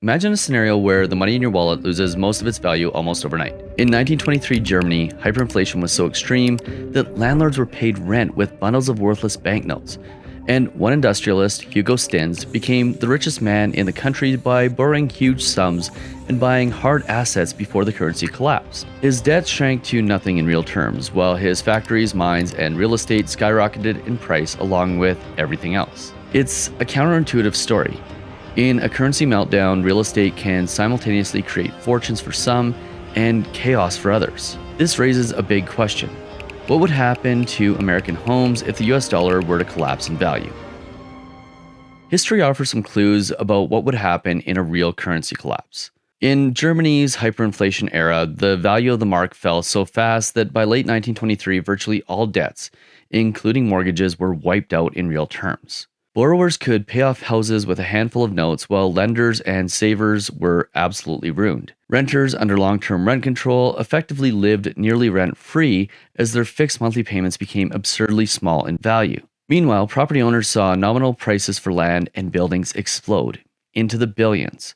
Imagine a scenario where the money in your wallet loses most of its value almost overnight. In 1923 Germany, hyperinflation was so extreme that landlords were paid rent with bundles of worthless banknotes. And one industrialist, Hugo Stinnes, became the richest man in the country by borrowing huge sums and buying hard assets before the currency collapsed. His debt shrank to nothing in real terms, while his factories, mines, and real estate skyrocketed in price along with everything else. It's a counterintuitive story. In a currency meltdown, real estate can simultaneously create fortunes for some and chaos for others. This raises a big question. What would happen to American homes if the US dollar were to collapse in value? History offers some clues about what would happen in a real currency collapse. In Germany's hyperinflation era, the value of the mark fell so fast that by late 1923, virtually all debts, including mortgages, were wiped out in real terms. Borrowers could pay off houses with a handful of notes, while lenders and savers were absolutely ruined. Renters under long-term rent control effectively lived nearly rent-free as their fixed monthly payments became absurdly small in value. Meanwhile, property owners saw nominal prices for land and buildings explode into the billions.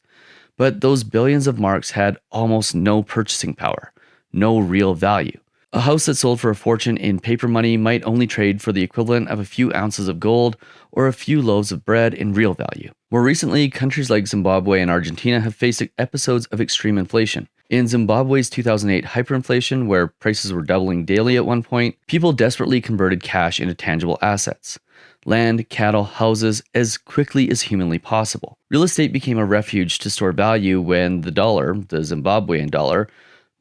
But those billions of marks had almost no purchasing power, no real value. A house that sold for a fortune in paper money might only trade for the equivalent of a few ounces of gold or a few loaves of bread in real value. More recently, countries like Zimbabwe and Argentina have faced episodes of extreme inflation. In Zimbabwe's 2008 hyperinflation, where prices were doubling daily at one point, people desperately converted cash into tangible assets. Land, cattle, houses, as quickly as humanly possible. Real estate became a refuge to store value when the dollar, the Zimbabwean dollar,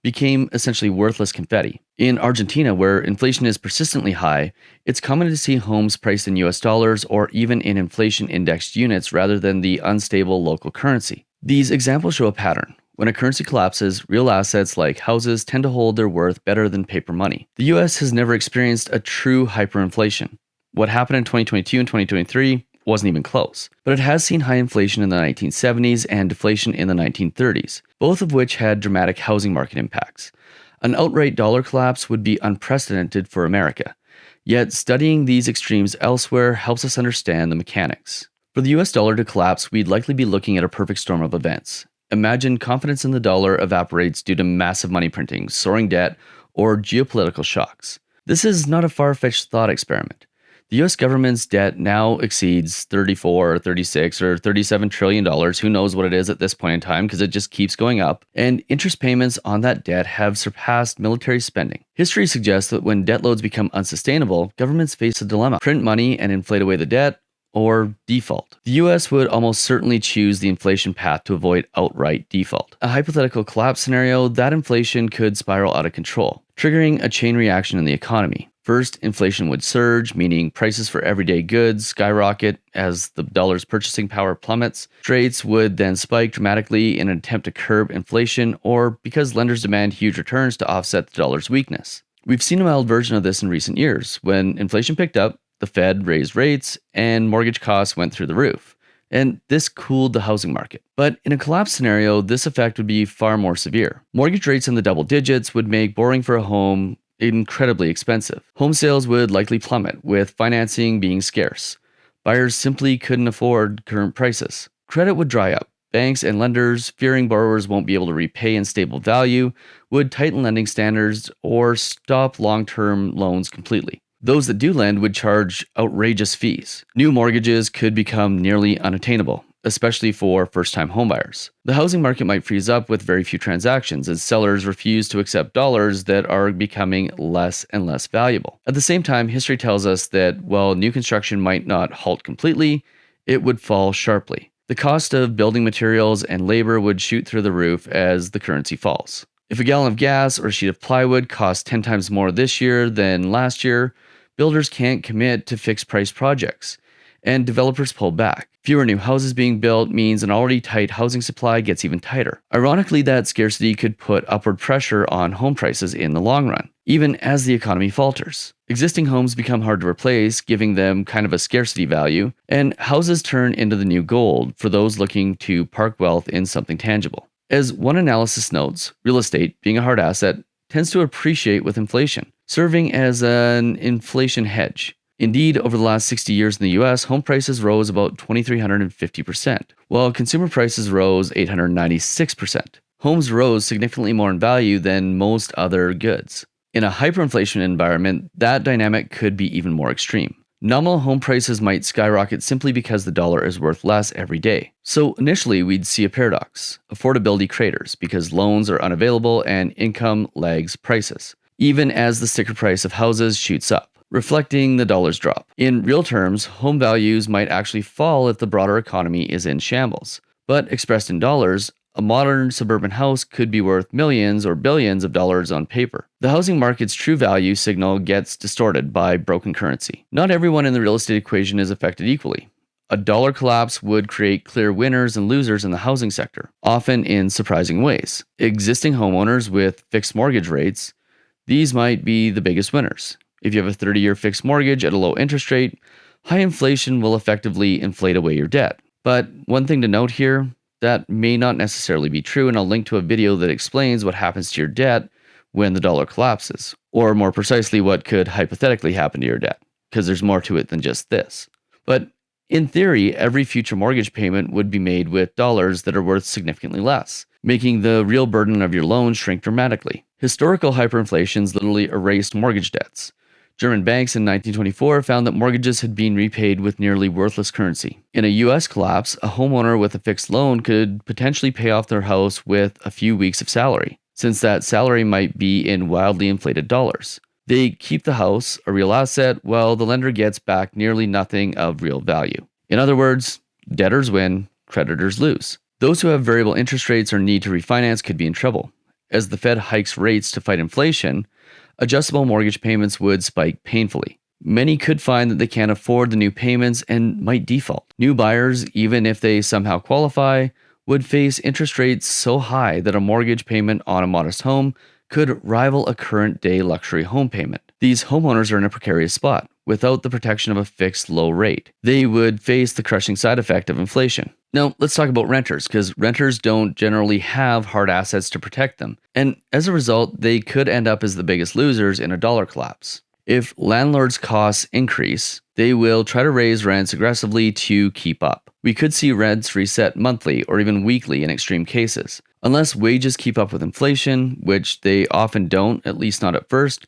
became essentially worthless confetti. In Argentina, where inflation is persistently high, it's common to see homes priced in US dollars or even in inflation-indexed units rather than the unstable local currency. These examples show a pattern. When a currency collapses, real assets like houses tend to hold their worth better than paper money. The US has never experienced a true hyperinflation. What happened in 2022 and 2023 wasn't even close. But it has seen high inflation in the 1970s and deflation in the 1930s, both of which had dramatic housing market impacts. An outright dollar collapse would be unprecedented for America. Yet studying these extremes elsewhere helps us understand the mechanics. For the US dollar to collapse, we'd likely be looking at a perfect storm of events. Imagine confidence in the dollar evaporates due to massive money printing, soaring debt, or geopolitical shocks. This is not a far-fetched thought experiment. The US government's debt now exceeds $34 or $36 or $37 trillion. Who knows what it is at this point in time because it just keeps going up. And interest payments on that debt have surpassed military spending. History suggests that when debt loads become unsustainable, governments face a dilemma: print money and inflate away the debt, or default. The US would almost certainly choose the inflation path to avoid outright default. A hypothetical collapse scenario, that inflation could spiral out of control, triggering a chain reaction in the economy. First, inflation would surge, meaning prices for everyday goods skyrocket as the dollar's purchasing power plummets. Rates would then spike dramatically in an attempt to curb inflation, or because lenders demand huge returns to offset the dollar's weakness. We've seen a mild version of this in recent years. When inflation picked up, the Fed raised rates, and mortgage costs went through the roof. And this cooled the housing market. But in a collapse scenario, this effect would be far more severe. Mortgage rates in the double digits would make borrowing for a home incredibly expensive. Home sales would likely plummet, with financing being scarce. Buyers simply couldn't afford current prices. Credit would dry up. Banks and lenders, fearing borrowers won't be able to repay in stable value, would tighten lending standards or stop long-term loans completely. Those that do lend would charge outrageous fees. New mortgages could become nearly unattainable, especially for first-time homebuyers. The housing market might freeze up with very few transactions as sellers refuse to accept dollars that are becoming less and less valuable. At the same time, history tells us that while new construction might not halt completely, it would fall sharply. The cost of building materials and labor would shoot through the roof as the currency falls. If a gallon of gas or a sheet of plywood costs 10 times more this year than last year, builders can't commit to fixed-price projects, and developers pull back. Fewer new houses being built means an already tight housing supply gets even tighter. Ironically, that scarcity could put upward pressure on home prices in the long run, even as the economy falters. Existing homes become hard to replace, giving them kind of a scarcity value, and houses turn into the new gold for those looking to park wealth in something tangible. As one analysis notes, real estate, being a hard asset, tends to appreciate with inflation, serving as an inflation hedge. Indeed, over the last 60 years in the US, home prices rose about 2,350%, while consumer prices rose 896%. Homes rose significantly more in value than most other goods. In a hyperinflation environment, that dynamic could be even more extreme. Nominal home prices might skyrocket simply because the dollar is worth less every day. So initially, we'd see a paradox. Affordability craters because loans are unavailable and income lags prices, even as the sticker price of houses shoots up, reflecting the dollar's drop. In real terms, home values might actually fall if the broader economy is in shambles. But expressed in dollars, a modern suburban house could be worth millions or billions of dollars on paper. The housing market's true value signal gets distorted by broken currency. Not everyone in the real estate equation is affected equally. A dollar collapse would create clear winners and losers in the housing sector, often in surprising ways. Existing homeowners with fixed mortgage rates, these might be the biggest winners. If you have a 30-year fixed mortgage at a low interest rate, high inflation will effectively inflate away your debt. But one thing to note here, that may not necessarily be true, and I'll link to a video that explains what happens to your debt when the dollar collapses, or more precisely, what could hypothetically happen to your debt, because there's more to it than just this. But in theory, every future mortgage payment would be made with dollars that are worth significantly less, making the real burden of your loan shrink dramatically. Historical hyperinflations literally erased mortgage debts. German banks in 1924 found that mortgages had been repaid with nearly worthless currency. In a US collapse, a homeowner with a fixed loan could potentially pay off their house with a few weeks of salary, since that salary might be in wildly inflated dollars. They keep the house, a real asset, while the lender gets back nearly nothing of real value. In other words, debtors win, creditors lose. Those who have variable interest rates or need to refinance could be in trouble. As the Fed hikes rates to fight inflation, adjustable mortgage payments would spike painfully. Many could find that they can't afford the new payments and might default. New buyers, even if they somehow qualify, would face interest rates so high that a mortgage payment on a modest home could rival a current-day luxury home payment. These homeowners are in a precarious spot. Without the protection of a fixed low rate, they would face the crushing side effect of inflation. Now, let's talk about renters, because renters don't generally have hard assets to protect them, and as a result, they could end up as the biggest losers in a dollar collapse. If landlords' costs increase, they will try to raise rents aggressively to keep up. We could see rents reset monthly or even weekly in extreme cases. Unless wages keep up with inflation, which they often don't, at least not at first,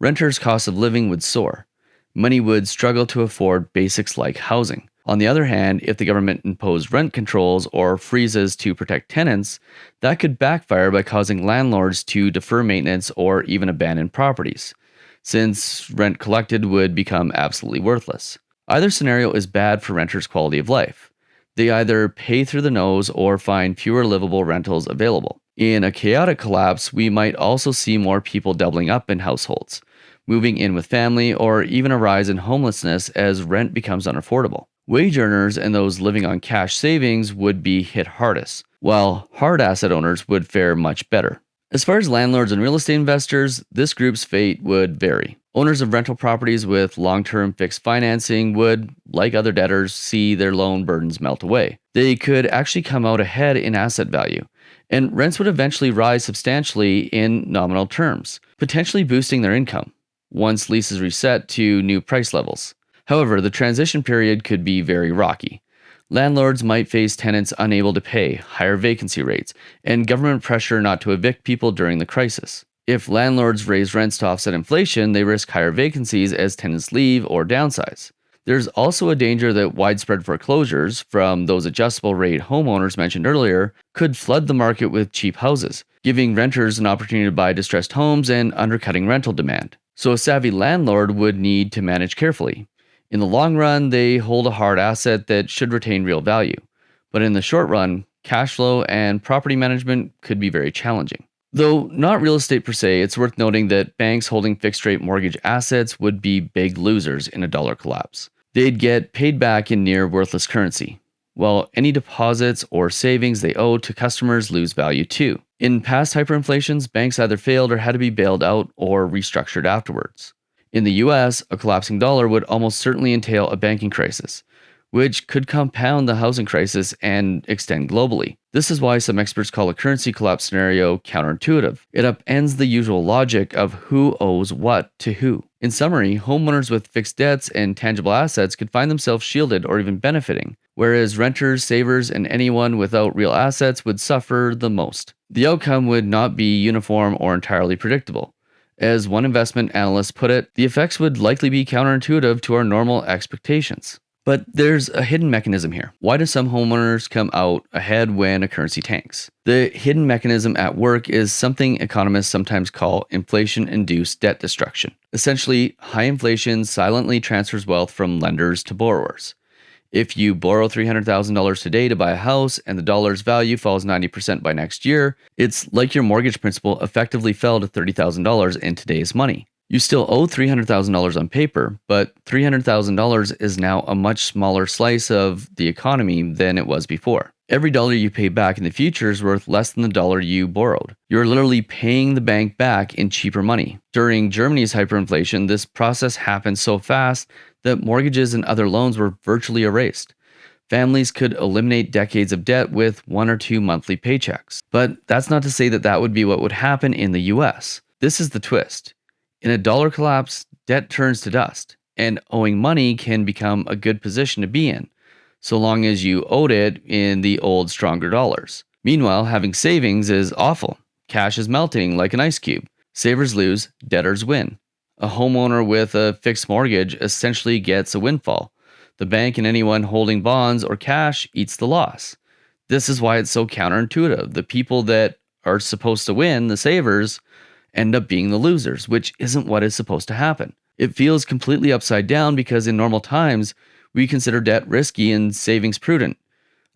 renters' cost of living would soar. Many would struggle to afford basics like housing. On the other hand, if the government imposed rent controls or freezes to protect tenants, that could backfire by causing landlords to defer maintenance or even abandon properties, since rent collected would become absolutely worthless. Either scenario is bad for renters' quality of life. They either pay through the nose or find fewer livable rentals available. In a chaotic collapse, we might also see more people doubling up in households, moving in with family, or even a rise in homelessness as rent becomes unaffordable. Wage earners and those living on cash savings would be hit hardest, while hard asset owners would fare much better. As far as landlords and real estate investors, this group's fate would vary. Owners of rental properties with long-term fixed financing would, like other debtors, see their loan burdens melt away. They could actually come out ahead in asset value, and rents would eventually rise substantially in nominal terms, potentially boosting their income once leases reset to new price levels. However, the transition period could be very rocky. Landlords might face tenants unable to pay, higher vacancy rates, and government pressure not to evict people during the crisis. If landlords raise rents to offset inflation, they risk higher vacancies as tenants leave or downsize. There's also a danger that widespread foreclosures from those adjustable rate homeowners mentioned earlier could flood the market with cheap houses, giving renters an opportunity to buy distressed homes and undercutting rental demand. So a savvy landlord would need to manage carefully. In the long run, they hold a hard asset that should retain real value. But in the short run, cash flow and property management could be very challenging. Though not real estate per se, it's worth noting that banks holding fixed-rate mortgage assets would be big losers in a dollar collapse. They'd get paid back in near worthless currency, while any deposits or savings they owe to customers lose value too. In past hyperinflations, banks either failed or had to be bailed out or restructured afterwards. In the US, a collapsing dollar would almost certainly entail a banking crisis, which could compound the housing crisis and extend globally. This is why some experts call a currency collapse scenario counterintuitive. It upends the usual logic of who owes what to who. In summary, homeowners with fixed debts and tangible assets could find themselves shielded or even benefiting, whereas renters, savers, and anyone without real assets would suffer the most. The outcome would not be uniform or entirely predictable. As one investment analyst put it, the effects would likely be counterintuitive to our normal expectations. But there's a hidden mechanism here. Why do some homeowners come out ahead when a currency tanks? The hidden mechanism at work is something economists sometimes call inflation-induced debt destruction. Essentially, high inflation silently transfers wealth from lenders to borrowers. If you borrow $300,000 today to buy a house and the dollar's value falls 90% by next year, it's like your mortgage principal effectively fell to $30,000 in today's money. You still owe $300,000 on paper, but $300,000 is now a much smaller slice of the economy than it was before. Every dollar you pay back in the future is worth less than the dollar you borrowed. You're literally paying the bank back in cheaper money. During Germany's hyperinflation, this process happened so fast that mortgages and other loans were virtually erased. Families could eliminate decades of debt with 1 or 2 monthly paychecks. But that's not to say that that would be what would happen in the US. This is the twist. In a dollar collapse, debt turns to dust, and owing money can become a good position to be in, so long as you owed it in the old, stronger dollars. Meanwhile, having savings is awful. Cash is melting like an ice cube. Savers lose, debtors win. A homeowner with a fixed mortgage essentially gets a windfall. The bank and anyone holding bonds or cash eats the loss. This is why it's so counterintuitive. The people that are supposed to win, the savers, end up being the losers, which isn't what is supposed to happen. It feels completely upside down because in normal times, we consider debt risky and savings prudent.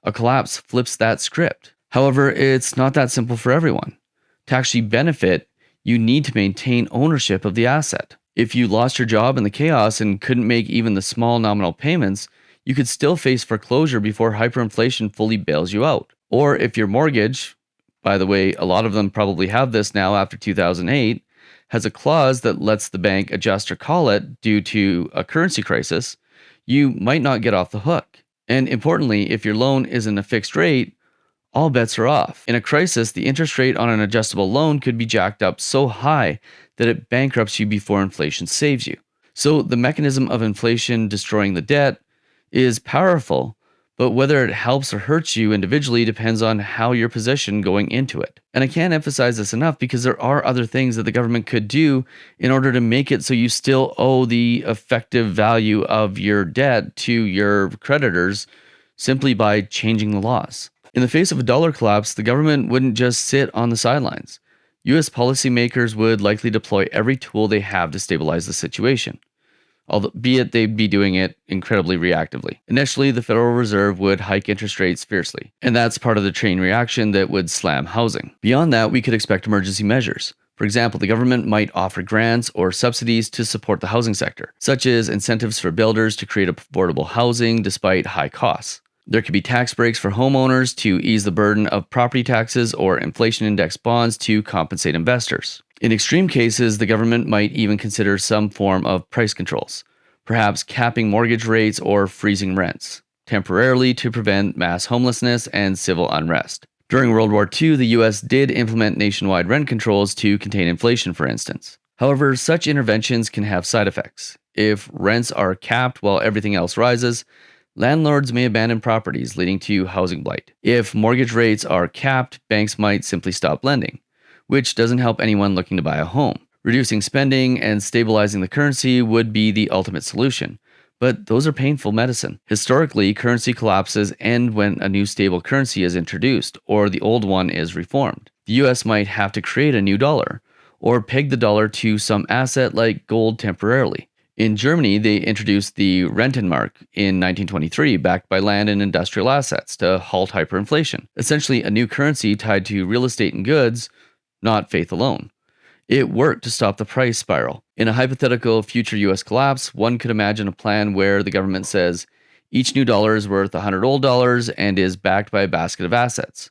A collapse flips that script. However, it's not that simple for everyone. To actually benefit, you need to maintain ownership of the asset. If you lost your job in the chaos and couldn't make even the small nominal payments, you could still face foreclosure before hyperinflation fully bails you out. Or if your mortgage, by the way, a lot of them probably have this now after 2008, has a clause that lets the bank adjust or call it due to a currency crisis, you might not get off the hook. And importantly, if your loan isn't a fixed rate, all bets are off. In a crisis, the interest rate on an adjustable loan could be jacked up so high that it bankrupts you before inflation saves you. So the mechanism of inflation destroying the debt is powerful, but whether it helps or hurts you individually depends on how you're positioned going into it. And I can't emphasize this enough because there are other things that the government could do in order to make it so you still owe the effective value of your debt to your creditors simply by changing the laws. In the face of a dollar collapse, the government wouldn't just sit on the sidelines. US policymakers would likely deploy every tool they have to stabilize the situation, albeit they'd be doing it incredibly reactively. Initially, the Federal Reserve would hike interest rates fiercely, and that's part of the chain reaction that would slam housing. Beyond that, we could expect emergency measures. For example, the government might offer grants or subsidies to support the housing sector, such as incentives for builders to create affordable housing despite high costs. There could be tax breaks for homeowners to ease the burden of property taxes or inflation-indexed bonds to compensate investors. In extreme cases, the government might even consider some form of price controls, perhaps capping mortgage rates or freezing rents, temporarily to prevent mass homelessness and civil unrest. During World War II, the US did implement nationwide rent controls to contain inflation, for instance. However, such interventions can have side effects. If rents are capped while everything else rises, landlords may abandon properties, leading to housing blight. If mortgage rates are capped, banks might simply stop lending, which doesn't help anyone looking to buy a home. Reducing spending and stabilizing the currency would be the ultimate solution, but those are painful medicine. Historically, currency collapses end when a new stable currency is introduced or the old one is reformed. The US might have to create a new dollar or peg the dollar to some asset like gold temporarily. In Germany, they introduced the Rentenmark in 1923, backed by land and industrial assets to halt hyperinflation, essentially a new currency tied to real estate and goods, not faith alone. It worked to stop the price spiral. In a hypothetical future US collapse, one could imagine a plan where the government says each new dollar is worth 100 old dollars and is backed by a basket of assets,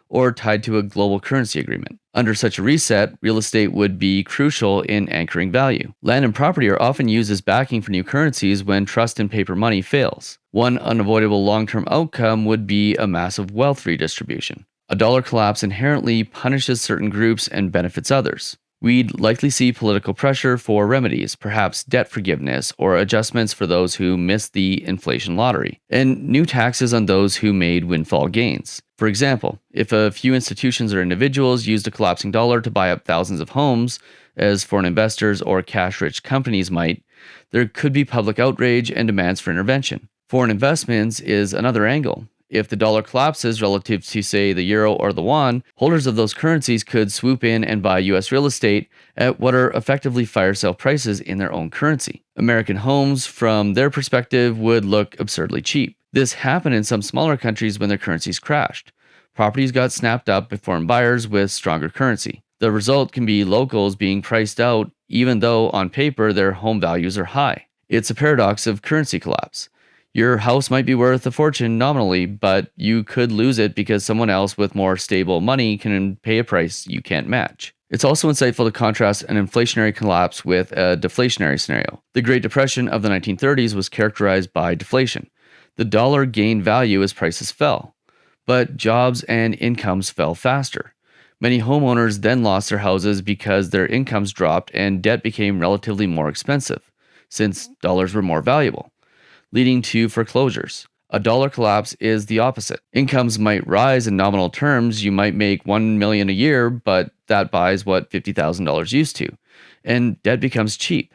or tied to a global currency agreement. Under such a reset, real estate would be crucial in anchoring value. Land and property are often used as backing for new currencies when trust in paper money fails. One unavoidable long-term outcome would be a massive wealth redistribution. A dollar collapse inherently punishes certain groups and benefits others. We'd likely see political pressure for remedies, perhaps debt forgiveness or adjustments for those who missed the inflation lottery, and new taxes on those who made windfall gains. For example, if a few institutions or individuals used a collapsing dollar to buy up thousands of homes, as foreign investors or cash-rich companies might, there could be public outrage and demands for intervention. Foreign investments is another angle. If the dollar collapses relative to, say, the euro or the yuan, holders of those currencies could swoop in and buy US real estate at what are effectively fire sale prices in their own currency. American homes, from their perspective, would look absurdly cheap. This happened in some smaller countries when their currencies crashed. Properties got snapped up by foreign buyers with stronger currency. The result can be locals being priced out even though on paper their home values are high. It's a paradox of currency collapse. Your house might be worth a fortune nominally, but you could lose it because someone else with more stable money can pay a price you can't match. It's also insightful to contrast an inflationary collapse with a deflationary scenario. The Great Depression of the 1930s was characterized by deflation. The dollar gained value as prices fell, but jobs and incomes fell faster. Many homeowners then lost their houses because their incomes dropped and debt became relatively more expensive, since dollars were more valuable, leading to foreclosures. A dollar collapse is the opposite. Incomes might rise in nominal terms. You might make $1 million a year, but that buys what $50,000 used to, and debt becomes cheap.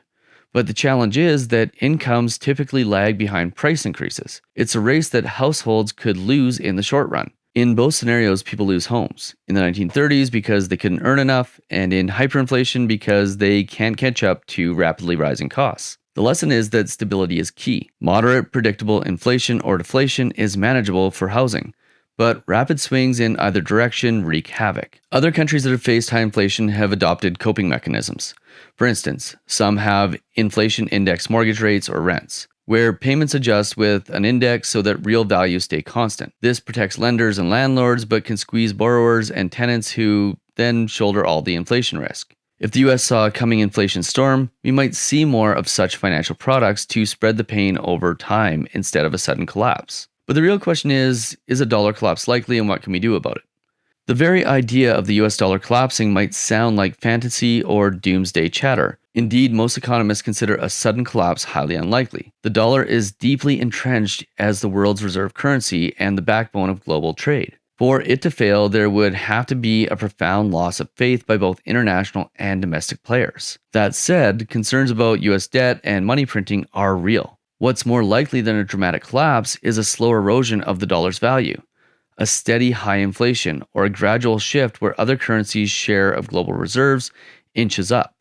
But the challenge is that incomes typically lag behind price increases. It's a race that households could lose in the short run. In both scenarios, people lose homes. In the 1930s because they couldn't earn enough, and in hyperinflation because they can't catch up to rapidly rising costs. The lesson is that stability is key. Moderate, predictable inflation or deflation is manageable for housing, but rapid swings in either direction wreak havoc. Other countries that have faced high inflation have adopted coping mechanisms. For instance, some have inflation index mortgage rates or rents, where payments adjust with an index so that real values stay constant. This protects lenders and landlords, but can squeeze borrowers and tenants who then shoulder all the inflation risk. If the US saw a coming inflation storm, we might see more of such financial products to spread the pain over time instead of a sudden collapse. But the real question is a dollar collapse likely, and what can we do about it? The very idea of the US dollar collapsing might sound like fantasy or doomsday chatter. Indeed, most economists consider a sudden collapse highly unlikely. The dollar is deeply entrenched as the world's reserve currency and the backbone of global trade. For it to fail, there would have to be a profound loss of faith by both international and domestic players. That said, concerns about US debt and money printing are real. What's more likely than a dramatic collapse is a slow erosion of the dollar's value, a steady high inflation, or a gradual shift where other currencies' share of global reserves inches up,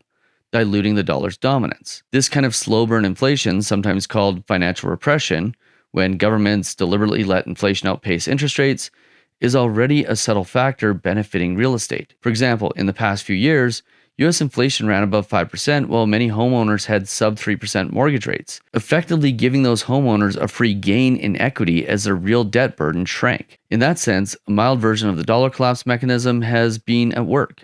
diluting the dollar's dominance. This kind of slow burn inflation, sometimes called financial repression, when governments deliberately let inflation outpace interest rates, is already a subtle factor benefiting real estate. For example, in the past few years, US inflation ran above 5% while many homeowners had sub 3% mortgage rates, effectively giving those homeowners a free gain in equity as their real debt burden shrank. In that sense, a mild version of the dollar collapse mechanism has been at work,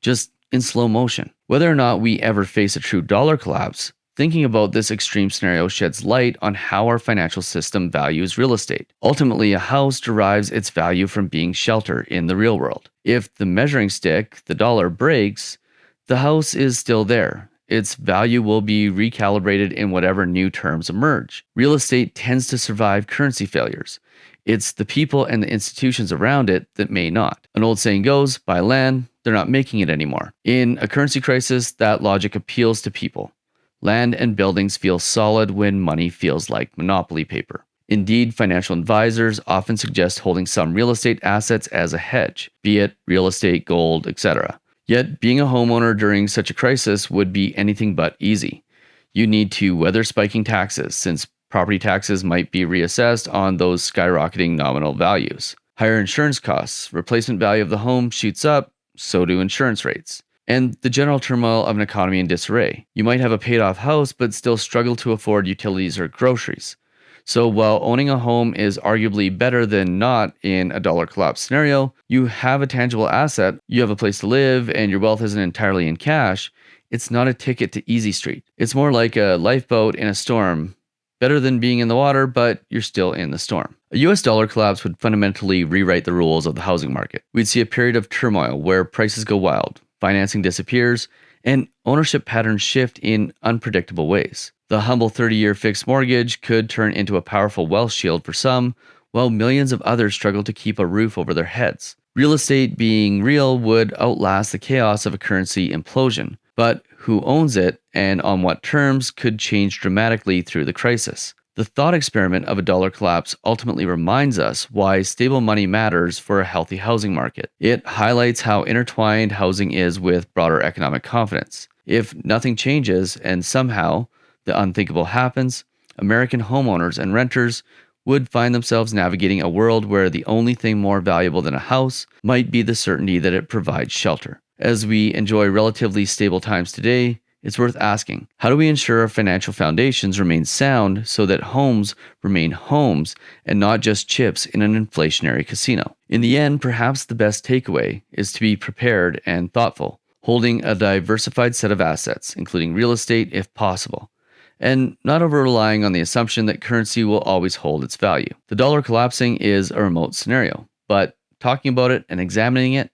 just in slow motion. Whether or not we ever face a true dollar collapse, thinking about this extreme scenario sheds light on how our financial system values real estate. Ultimately, a house derives its value from being shelter in the real world. If the measuring stick, the dollar, breaks, the house is still there. Its value will be recalibrated in whatever new terms emerge. Real estate tends to survive currency failures. It's the people and the institutions around it that may not. An old saying goes, buy land, they're not making it anymore. In a currency crisis, that logic appeals to people. Land and buildings feel solid when money feels like monopoly paper. Indeed, financial advisors often suggest holding some real estate assets as a hedge, be it real estate, gold, etc. Yet, being a homeowner during such a crisis would be anything but easy. You need to weather spiking taxes, since property taxes might be reassessed on those skyrocketing nominal values. Higher insurance costs, replacement value of the home shoots up, so do insurance rates. And the general turmoil of an economy in disarray. You might have a paid-off house, but still struggle to afford utilities or groceries. So while owning a home is arguably better than not in a dollar collapse scenario, you have a tangible asset, you have a place to live, and your wealth isn't entirely in cash. It's not a ticket to Easy Street. It's more like a lifeboat in a storm. Better than being in the water, but you're still in the storm. A US dollar collapse would fundamentally rewrite the rules of the housing market. We'd see a period of turmoil where prices go wild, financing disappears, and ownership patterns shift in unpredictable ways. The humble 30-year fixed mortgage could turn into a powerful wealth shield for some, while millions of others struggle to keep a roof over their heads. Real estate being real would outlast the chaos of a currency implosion, but who owns it and on what terms could change dramatically through the crisis. The thought experiment of a dollar collapse ultimately reminds us why stable money matters for a healthy housing market. It highlights how intertwined housing is with broader economic confidence. If nothing changes and somehow the unthinkable happens, American homeowners and renters would find themselves navigating a world where the only thing more valuable than a house might be the certainty that it provides shelter. As we enjoy relatively stable times today, it's worth asking, how do we ensure our financial foundations remain sound so that homes remain homes and not just chips in an inflationary casino? In the end, perhaps the best takeaway is to be prepared and thoughtful, holding a diversified set of assets, including real estate if possible, and not over-relying on the assumption that currency will always hold its value. The dollar collapsing is a remote scenario, but talking about it and examining it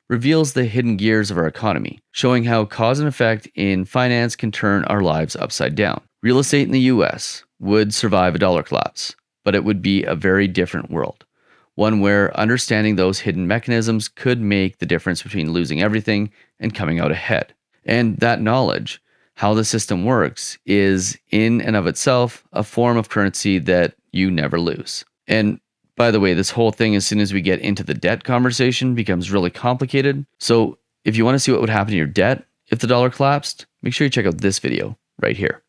reveals the hidden gears of our economy, showing how cause and effect in finance can turn our lives upside down. Real estate in the US would survive a dollar collapse, but it would be a very different world. One where understanding those hidden mechanisms could make the difference between losing everything and coming out ahead. And that knowledge, how the system works, is in and of itself a form of currency that you never lose. And by the way, this whole thing, as soon as we get into the debt conversation, becomes really complicated. So if you want to see what would happen to your debt if the dollar collapsed, make sure you check out this video right here.